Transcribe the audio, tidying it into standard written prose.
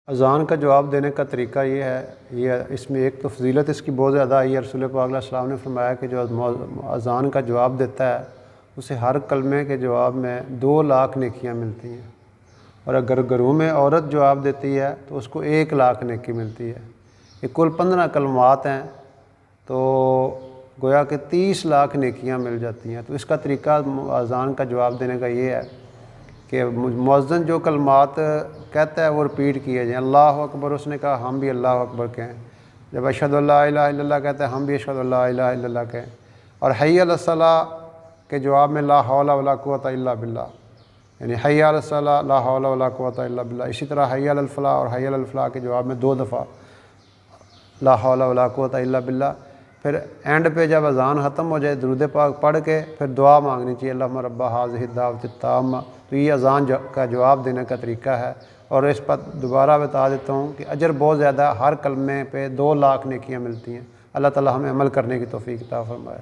اذان کا جواب دینے کا طریقہ یہ ہے، اس میں ایک تو فضیلت اس کی بہت زیادہ آئی ہے۔ رسول پاک علیہ السلام نے فرمایا کہ جو اذان کا جواب دیتا ہے اسے ہر کلمے کے جواب میں 2 لاکھ نیکیاں ملتی ہیں، اور اگر گھروں میں عورت جواب دیتی ہے تو اس کو 1 لاکھ نیکی ملتی ہے۔ یہ کل 15 کلمات ہیں، تو گویا کہ 30 لاکھ نیکیاں مل جاتی ہیں۔ تو اس کا طریقہ اذان کا جواب دینے کا یہ ہے کہ مؤذن جو کلمات کہتا ہے وہ رپیٹ کیے جائیں۔ اللہ اکبر اس نے کہا، ہم بھی اللہ اکبر کہیں۔ جب اشہد ان لا الہ الا اللہ کہتا ہے، ہم بھی اشہد ان لا الہ الا اللہ کہیں۔ اور حی علی الصلاۃ کے جواب میں لا حول ولا قوۃ الا باللہ، یعنی حی علی الصلاۃ لا حول ولا قوۃ الا باللہ۔ اسی طرح حی علی الفلاح اور حی علی الفلاح کے جواب میں 2 دفعہ لا حول ولا قوۃ الا باللہ۔ پھر اینڈ پہ جب اذان ختم ہو جائے درود پاک پڑھ کے پھر دعا مانگنی چاہیے، اللہم رب ھذہ الدعوۃ التامہ۔ تو یہ اذان کا جواب دینے کا طریقہ ہے۔ اور اس پر دوبارہ بتا دیتا ہوں کہ اجر بہت زیادہ، ہر کلمے پہ 2 لاکھ نیکیاں ملتی ہیں۔ اللہ تعالی ہمیں عمل کرنے کی توفیق عطا فرمائے۔